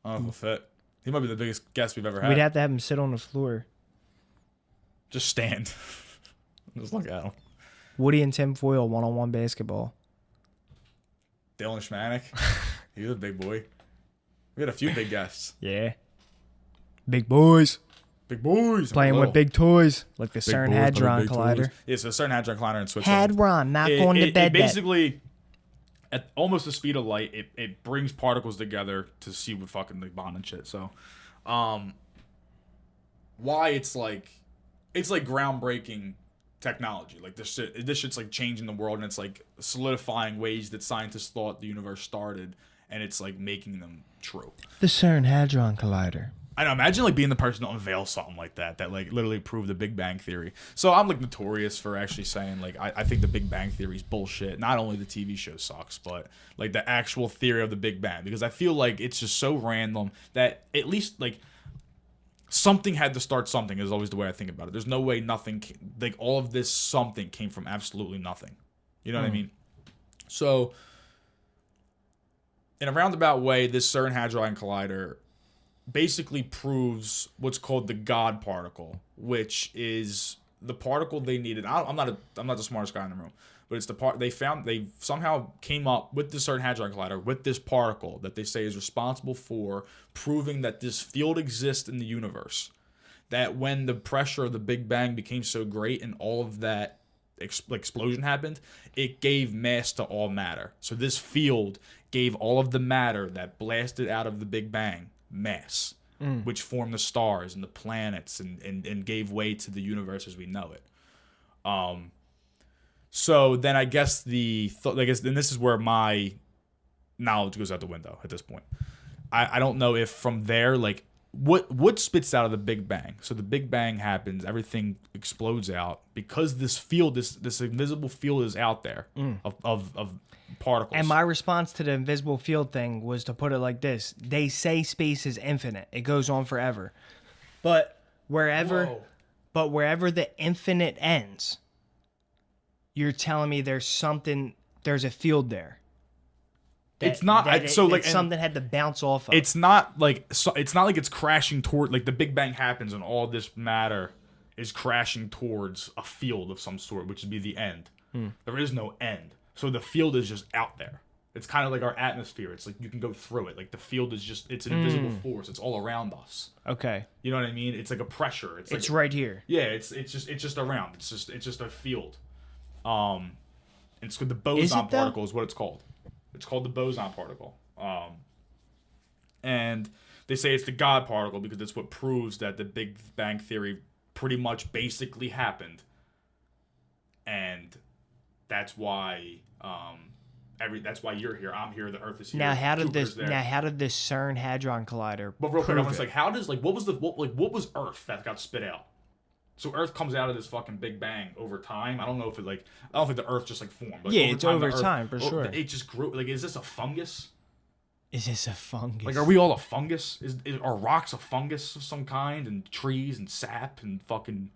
I don't know if he'll fit. He might be the biggest guest we've ever had. We'd have to have him sit on the floor. Just stand. Just look at him. Woody and Tim Foyle, one-on-one basketball. Dylan Schmanik. He's a big boy. We had a few big guests. Yeah. Big boys. Big boys. Playing with big toys. Like the Big CERN boys, Hadron big Collider. toys. Yeah, so the CERN Hadron Collider in Switzerland. Hadron, not going to bed. It basically, at almost the speed of light, it brings particles together to see what fucking like bond and shit. So, why it's like groundbreaking technology. Like this shit's like changing the world, and it's like solidifying ways that scientists thought the universe started, and it's like making them true. The CERN Hadron Collider. I know. Imagine like being the person to unveil something like that like literally proved the Big Bang Theory. So I'm like notorious for actually saying like I think the Big Bang Theory is bullshit. Not only the TV show sucks, but like the actual theory of the Big Bang, because I feel like it's just so random that at least like something had to start something is always the way I think about it. There's no way nothing like all of this something came from absolutely nothing. You know what I mean? So in a roundabout way, this CERN Hadron Collider basically proves what's called the God particle, which is the particle they needed. I'm not the smartest guy in the room, but it's the part they somehow came up with the CERN Hadron Collider with this particle that they say is responsible for proving that this field exists in the universe. That when the pressure of the Big Bang became so great and all of that explosion happened, it gave mass to all matter. So this field gave all of the matter that blasted out of the Big Bang mass, which formed the stars and the planets and gave way to the universe as we know it. So then I guess then this is where my knowledge goes out the window at this point. I don't know if from there, like what spits out of the Big Bang. So the Big Bang happens, everything explodes out because this field, this invisible field is out there of particles. And my response to the invisible field thing was to put it like this. They say space is infinite. It goes on forever. But wherever the infinite ends, you're telling me there's a field there. It's not something had to bounce off of. It's not like it's crashing toward, like the Big Bang happens and all this matter is crashing towards a field of some sort, which would be the end. There is no end. So the field is just out there. It's kind of like our atmosphere. It's like you can go through it. Like the field is it's an invisible force. It's all around us. Okay. You know what I mean? It's like a pressure. It's right here. Yeah, it's just around. It's just a field. And it's called the boson particle is what it's called. It's called the boson particle. And they say it's the God particle because it's what proves that the Big Bang Theory pretty much basically happened. And that's why that's why you're here. I'm here. The Earth is here. Now how did this CERN Hadron Collider? But real quick, I was like, how does what was Earth that got spit out? So Earth comes out of this fucking Big Bang over time. I don't know if I don't think the Earth just formed. But yeah, it's over time for sure. It just grew. Like, is this a fungus? Is this a fungus? Like, are we all a fungus? Are rocks a fungus of some kind? And trees and sap and fucking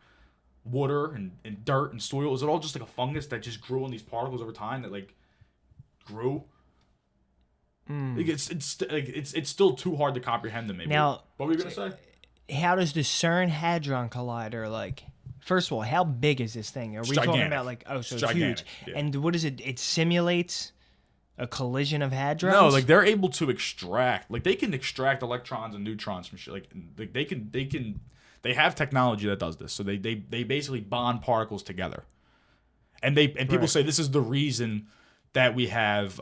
water and dirt and soil? Is it all just like a fungus that just grew on these particles over time that like grew? Like it's still too hard to comprehend to me. Now, what were you gonna say? How does the CERN Hadron Collider, like, first of all, how big is this thing? Are we talking about like, so it's huge? Yeah. And what is it? It simulates a collision of hadrons? No, like they're able to extract, like they can extract electrons and neutrons from shit. Like they have technology that does this. So they basically bond particles together. And people say this is the reason that we have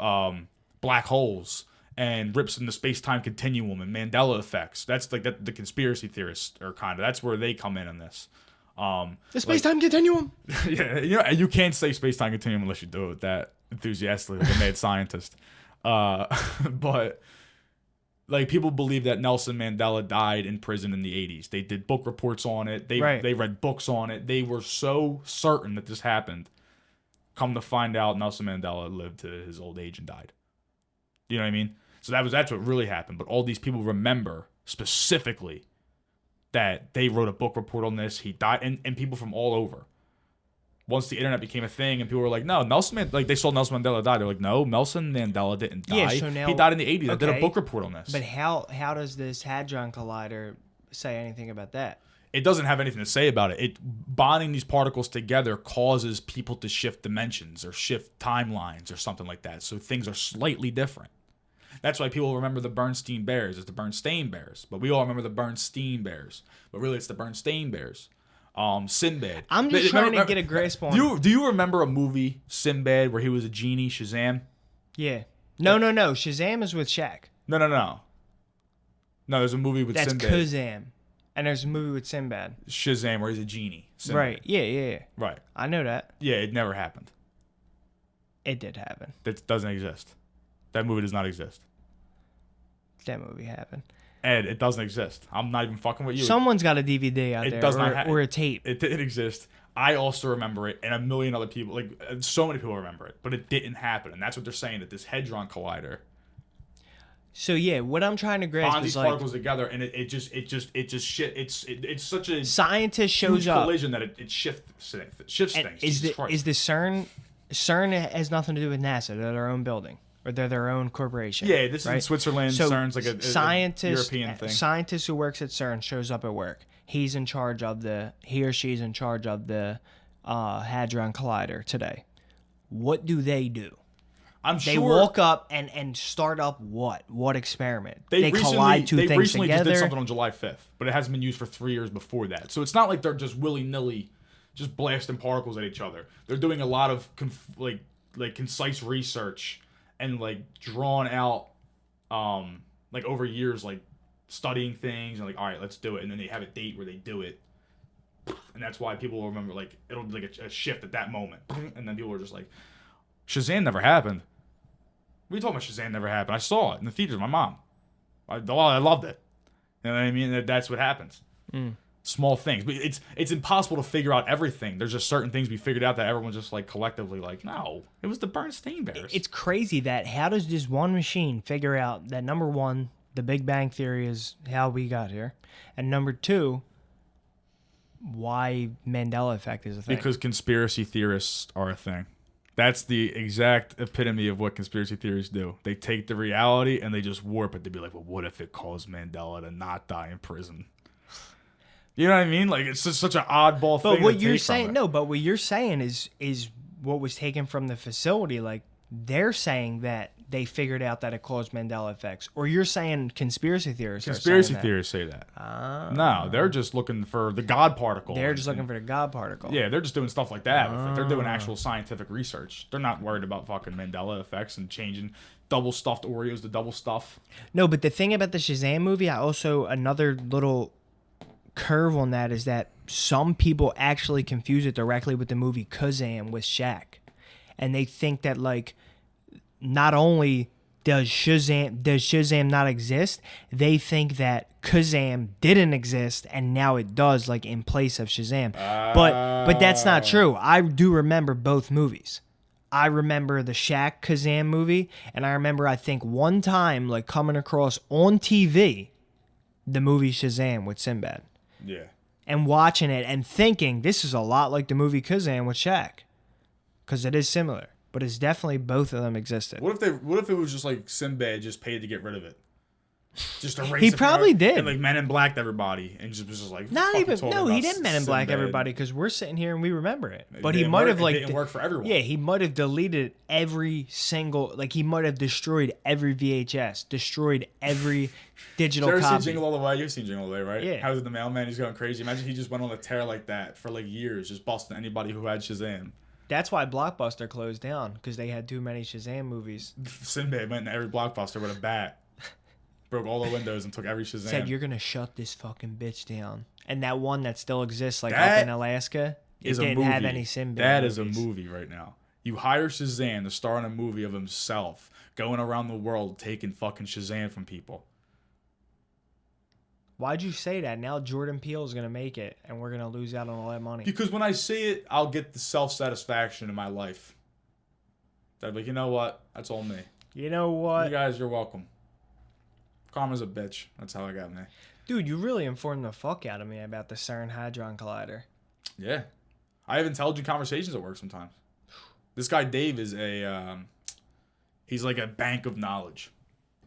black holes and rips in the space-time continuum and Mandela effects. That's like the conspiracy theorists are kind of, that's where they come in on this. The space-time continuum. Yeah, you can't say space-time continuum unless you do it that enthusiastically, like a mad scientist. But like people believe that Nelson Mandela died in prison in the 80s. They did book reports on it. They read books on it. They were so certain that this happened Come to find out, Nelson Mandela lived to his old age and died. You know what I mean? So that's what really happened. But all these people remember specifically that they wrote a book report on this. He died, and people from all over. Once the internet became a thing, and people were like, "No, they saw Nelson Mandela die." They're like, "No, Nelson Mandela didn't die. Yeah, so now, he died in the '80s." I did a okay, book report on this. But how does this Hadron Collider say anything about that? It doesn't have anything to say about it. It bonding these particles together causes people to shift dimensions or shift timelines or something like that. So things are slightly different. That's why people remember the Bernstein Bears as the Bernstein Bears, but we all remember the Bernstein Bears. But really, it's the Bernstein Bears. Sinbad. I'm just trying to get a grasp on. Do you remember a movie Sinbad where he was a genie, Shazam? Yeah. No. Shazam is with Shaq. No. No, there's a movie with That's Sinbad. Kazam. And there's a movie with Sinbad. Shazam, where he's a genie. Sinbad. Right. Yeah. Right. I know that. Yeah, it never happened. It did happen. That doesn't exist. That movie does not exist. That movie happened. Ed, it doesn't exist. I'm not even fucking with you. Someone's got a DVD out It there, does not or a tape. It didn't exist. I also remember it, and a million other people, like so many people remember it, but it didn't happen, and that's what they're saying, that this Hadron Collider So yeah, what I'm trying to grasp bonds is these like particles together, and it just shit. It's such a scientist shows huge up. collision that it shifts And things. is Jesus Christ. the CERN has nothing to do with NASA? They're their own building, or they're their own corporation. Yeah, this is in right? Switzerland. So CERN's like a European thing. Scientist who works at CERN shows up at work. He or she's in charge of the Hadron Collider today. What do? I'm They sure walk up and start up what experiment? They collide two they things recently together. just did something on July 5th, but it hasn't been used for 3 years before that. So it's not like they're just willy-nilly just blasting particles at each other. They're doing a lot of concise research and like drawn out like over years, like studying things and like, all right, let's do it, and then they have a date where they do it. And that's why people will remember, like, it'll be like a shift at that moment. And then people are just like, Shazam never happened. What are you talking about? Shazam never happened. I saw it in the theaters with my mom. I loved it. You know what I mean? That's what happens. Small things. But it's impossible to figure out everything. There's just certain things we figured out that everyone's just like collectively like, no, it was the Bernstein Bears. It's crazy that how does this one machine figure out that, number one, the Big Bang Theory is how we got here, and number two, why Mandela effect is a thing? Because conspiracy theorists are a thing. That's the exact epitome of what conspiracy theories do. They take the reality and they just warp it to be like, well, what if it caused Mandela to not die in prison? You know what I mean? Like, it's just such an oddball thing. But what to you're take from saying, it. no, but what you're saying is what was taken from the facility. Like, they're saying that they figured out that it caused Mandela effects, or you're saying conspiracy theorists. Conspiracy are saying theorists say that. No, they're just looking for the God particle. They're just looking for the God particle. Yeah, they're just doing stuff like that. With it. They're doing actual scientific research. They're not worried about fucking Mandela effects and changing double stuffed Oreos to double stuff. No, but the thing about the Shazam movie, another little curve on that is that some people actually confuse it directly with the movie Kazam with Shaq, and they think that like not only does Shazam not exist, they think that Kazam didn't exist and now it does, like in place of Shazam. But that's not true. I do remember both movies. I remember the Shaq Kazam movie, and I remember, I think, one time like coming across on TV the movie Shazam with Sinbad. Yeah. And watching it and thinking this is a lot like the movie Kazam with Shaq, because it is similar, but it's definitely both of them existed. What if it was just like Sinbad just paid to get rid of it? Just erase He it from probably every- did. And like Men in Blacked everybody and just was just like Not fucking even talking no, he about didn't Men in Black Sinbad. everybody, because we're sitting here and we remember it. But It he didn't might work- have like it didn't work for everyone. Yeah, he might have deleted every single, like he might have destroyed every VHS, destroyed every digital Did you ever copy. see Jingle All the Way? You've seen Jingle All the Way, right? Yeah. How's the mailman? He's going crazy. Imagine he just went on a tear like that for like years, just busting anybody who had Shazam. That's why Blockbuster closed down, because they had too many Shazam movies. Sinbad went into every Blockbuster with a bat, broke all the windows, and took every Shazam. Said, you're gonna shut this fucking bitch down. And that one that still exists, like That up in Alaska, it is a didn't movie. have any Sinbad. That is a movies. movie right now. You hire Shazam to star in a movie of himself going around the world taking fucking Shazam from people. Why'd you say that? Now Jordan Peele is gonna make it, and we're gonna lose out on all that money. Because when I see it, I'll get the self-satisfaction in my life They'd be like, you know what? That's all me. You know what? You guys, you're welcome. Karma's a bitch. That's how I got me. Dude, you really informed the fuck out of me about the CERN Hadron Collider. Yeah. I have intelligent conversations at work sometimes. This guy, Dave, is he's like a bank of knowledge.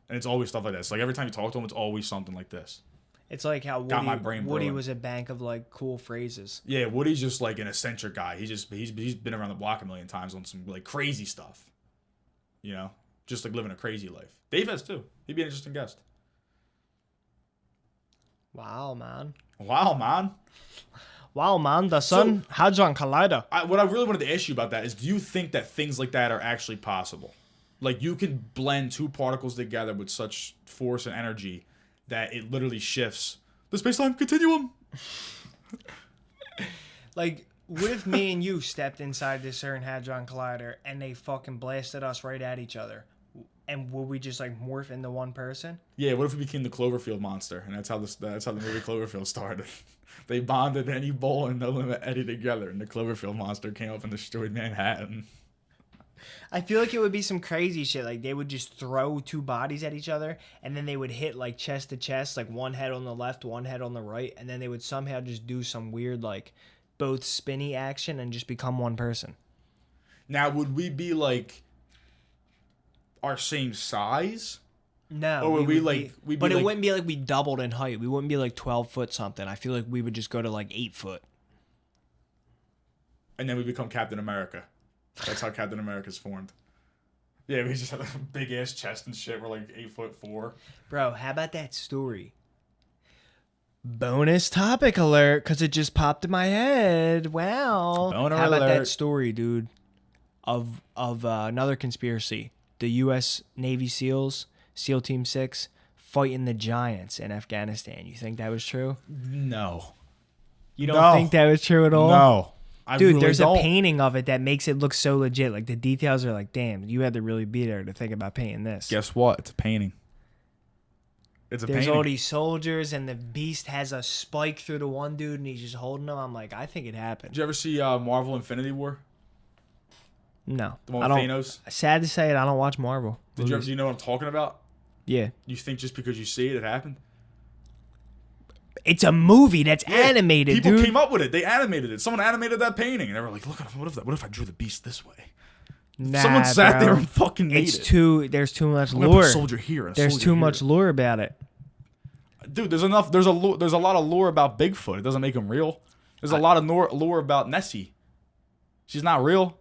And it's always stuff like this. Like every time you talk to him, it's always something like this. It's like how Got my brain Woody brewing. was a bank of like cool phrases. Yeah, Woody's just like an eccentric guy. He's been around the block a million times on some like crazy stuff. You know? Just like living a crazy life. Dave has too. He'd be an interesting guest. Wow, man. Wow, man. Wow, man. The CERN Hadron Collider. What I really wanted to ask you about that is, do you think that things like that are actually possible? Like you can blend two particles together with such force and energy that it literally shifts the space-time continuum. Like, what if me and you stepped inside this CERN Hadron Collider and they fucking blasted us right at each other? And would we just like morph into one person? Yeah, what if we became the Cloverfield monster? And that's how the movie Cloverfield started. They bonded Eddie Bowl and No Limit Eddie together, and the Cloverfield monster came up and destroyed Manhattan. I feel like it would be some crazy shit. Like they would just throw two bodies at each other, and then they would hit like chest to chest, like one head on the left, one head on the right, and then they would somehow just do some weird like both spinny action and just become one person. Now, would we be like our same size? No, Or would we, would like- be- we'd be but it like- wouldn't be like we doubled in height. We wouldn't be like 12 foot something. I feel like we would just go to like 8 foot. And then we become Captain America. That's how Captain America's formed. Yeah, we just have a big ass chest and shit. We're like 8'4". Bro, how about that story? Bonus topic alert, because it just popped in my head. Wow. Boner how about that alert. story, dude, of another conspiracy? The U.S. Navy SEALs, SEAL Team 6, fighting the giants in Afghanistan. You think that was true? No. You don't No. think that was true at all? No. I Dude, really there's don't. a painting of it that makes it look so legit. Like the details are like, damn, you had to really be there to think about painting this. Guess what? It's a painting. It's a There's painting. all these soldiers, and the beast has a spike through the one dude, and he's just holding them. I'm like, I think it happened. Did you ever see Marvel Infinity War? No, The one I with don't. Thanos? Sad to say it, I don't watch Marvel. Did you ever, movies. do you know what I'm talking about? Yeah, You think just because you see it, it happened? it's a movie that's animated, People dude. came up with it. They animated it. Someone animated that painting, and they were like, "Look, what if I drew the beast this way?" Nah, Someone sat bro. there and fucking made It's it. too. There's too much I'm gonna put lore. a soldier here. And a There's soldier too here. much lore about it. Dude, there's enough. There's a lot of lore about Bigfoot. It doesn't make him real. There's a lot of lore about Nessie. She's not real.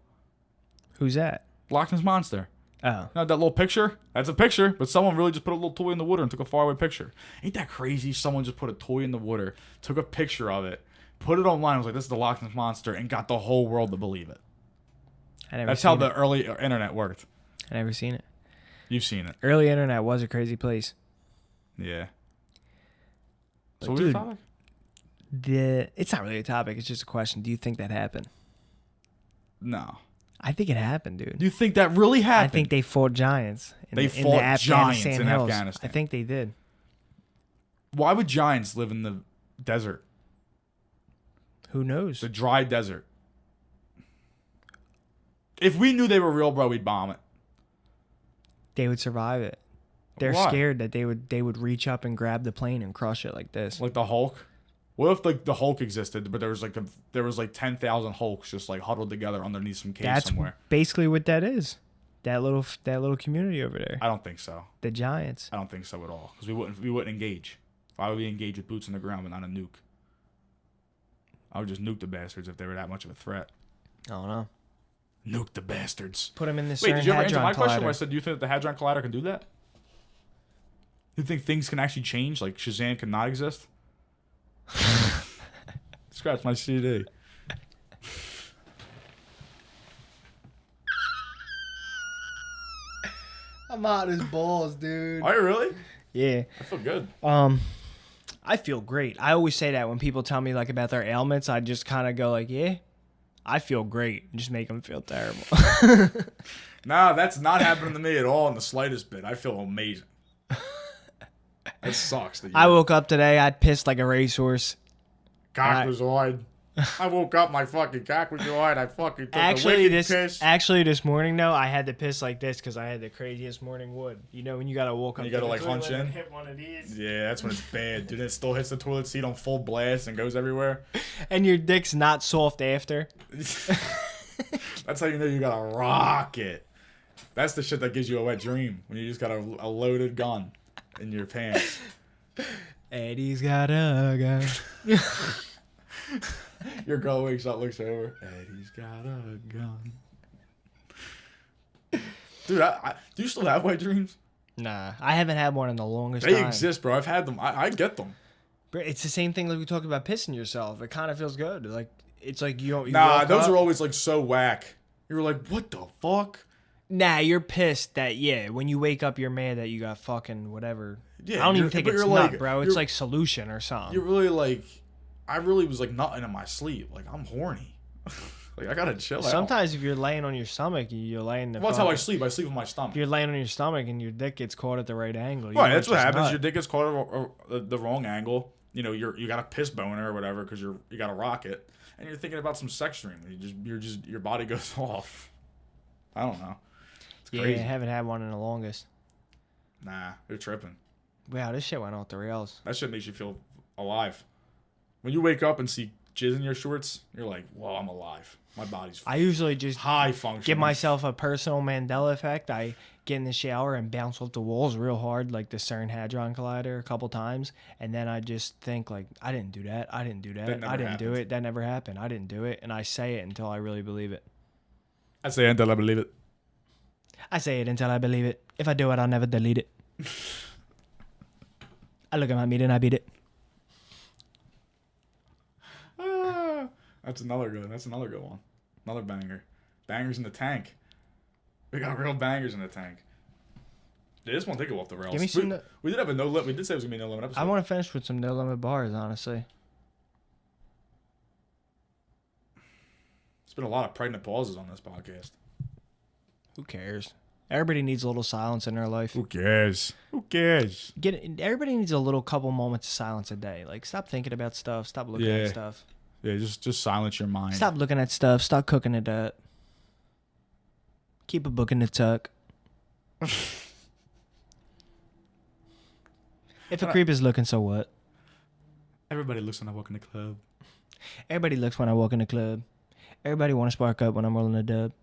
Who's that? Loch Ness monster. Oh, Now that little picture, that's a picture, but someone really just put a little toy in the water and took a faraway picture. Ain't that crazy? Someone just put a toy in the water, took a picture of it, put it online, was like, "This is the Loch Ness monster," and got the whole world to believe it. I never. That's seen how it. the early internet worked. I never seen it. You've seen it, Early internet was a crazy place. yeah. But So what was the dude, topic? It's not really a topic. It's just a question. Do you think that happened? No. I think it happened, dude. Do you think that really I happened? think they fought giants. They in fought the giants Afghanistan in hills. Afghanistan. I think they did. Why would giants live in the desert, Who knows? the dry desert? If we knew they were real, bro, we'd bomb it. They would survive it. They're Why? scared that they would reach up and grab the plane and crush it like this. Like the Hulk. What if like the Hulk existed, but there was like 10,000 Hulks just like huddled together underneath some cave That's somewhere? basically what that is. That little community over there. I don't think so. The giants. I don't think so at all. Because we wouldn't engage. Why would we engage with boots on the ground but not a nuke? I would just nuke the bastards if they were that much of a threat. I don't know. Nuke the bastards. Put them in the Wait, CERN did you ever answer Hadron my question where I Collider. said, do you think that the Hadron Collider can do that? You think things can actually change? Like Shazam can not exist? Scratch my CD. I'm hot as balls, dude. Are you really? Yeah. I feel good. I feel great. I always say that when people tell me like about their ailments, I just kind of go like, yeah, I feel great. And just make them feel terrible. Nah, that's not happening to me at all in the slightest bit. I feel amazing. That sucks. That you I woke up today, I pissed like a racehorse. cock was wide. I woke up, my fucking cock was wide. I fucking took a Actually, wicked this piss. this morning though, I had to piss like this because I had the craziest morning wood. You know when you gotta walk up, You gotta, to the like, toilet hunch and in? hit one of these, Yeah, that's when it's bad, dude. It still hits the toilet seat on full blast and goes everywhere. and your dick's not soft after. That's how you know you got a rocket. That's the shit that gives you a wet dream when you just got a loaded gun in your pants. Eddie's got a gun. Your girl wakes up, looks over. Eddie's got a gun. Dude, do you still have wet dreams? Nah, I haven't had one in the longest They time. exist, bro. I've had them. I get them. Bro, it's the same thing like we talked about pissing yourself. It kind of feels good. Like it's like you don't. You Nah, woke those up- are always like so whack. You were like, what the fuck? Nah, you're pissed that when you wake up, you're mad that you got fucking whatever. Yeah, I don't even you're- think but it's you're nut, like- bro. It's you're- like solution or something. You're really like, I really was like nutting in my sleep. Like, I'm horny. Like, I gotta chill out. Sometimes if you're laying on your stomach, you're laying the. Well, that's how I fucking- sleep. I sleep with my stomach. If you're laying on your stomach and your dick gets caught at the right angle. you Right, might that's what just happens. nut. Your dick gets caught at the wrong angle. You know, you got a piss boner or whatever because you got a rocket, and you're thinking about some sex dream. Your body goes off. I don't know. It's Yeah, I crazy. haven't had one in the longest. Nah, you're tripping. Wow, this shit went off the rails. That shit makes you feel alive. When you wake up and see jizz in your shorts, you're like, "Whoa, I'm alive. My body's I usually just high function." give myself a personal Mandela effect. I get in the shower and bounce off the walls real hard, like the CERN Hadron Collider, a couple times, and then I just think like, I didn't do that. I didn't do that. That never I didn't do happened. it. That never happened. I didn't do it, and I say it until I really believe it. I say until I believe it. I say it until I believe it. If I do it, I'll never delete it. I look at my meat and I beat it. That's another good. That's another good one. Another banger. Bangers in the tank. We got real bangers in the tank. Yeah, this one did go off the rails. Give me some. We did have a no limit. We did say it was gonna be a no limit episode. I want to finish with some no limit bars, honestly. It's been a lot of pregnant pauses on this podcast. Who cares? Everybody needs a little silence in their life. Who cares? Who cares? Everybody needs a little couple moments of silence a day. Like, stop thinking about stuff. Stop looking Yeah. at stuff. Yeah, just silence your mind. Stop looking at stuff. Stop cooking it up. Keep a book in the tuck. If a creep is looking, so what? Everybody looks when I walk in the club. Everybody looks when I walk in the club. Everybody want to spark up when I'm rolling a dub.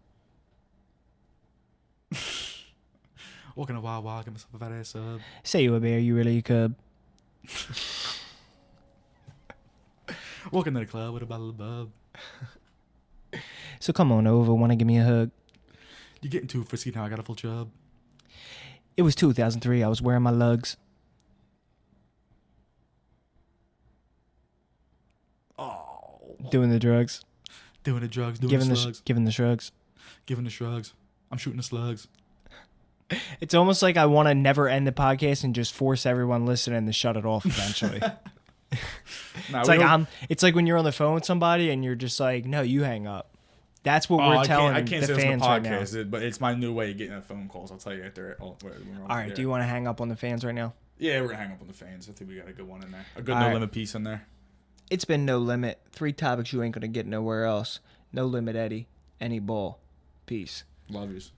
Walking a wild walk, give myself a fat ass sub. Say you a bear, you really a cub. Walking to the club with a bottle of bub. So come on over, want to give me a hug. You getting too frisky now? I got a full chub. It was 2003, I was wearing my lugs. Oh, Doing the drugs. doing the drugs, doing Giving the the, slugs, giving the shrugs. giving the shrugs. I'm shooting the slugs. It's almost like I want to never end the podcast and just force everyone listening to shut it off eventually. Nah, It's we like don't- it's like when you're on the phone with somebody and you're just like, no, you hang up. That's what we're telling I can't the say it's fans the right now. podcast, but it's my new way of getting phone calls. I'll tell you after. All All right, do you want to hang up on the fans right now? Yeah, we're gonna hang up on the fans. I think we got a good one in there. A good All no right. limit piece in there. It's been No Limit. 3 topics you ain't gonna get nowhere else. No Limit Eddie. Any ball. Peace. Love yous.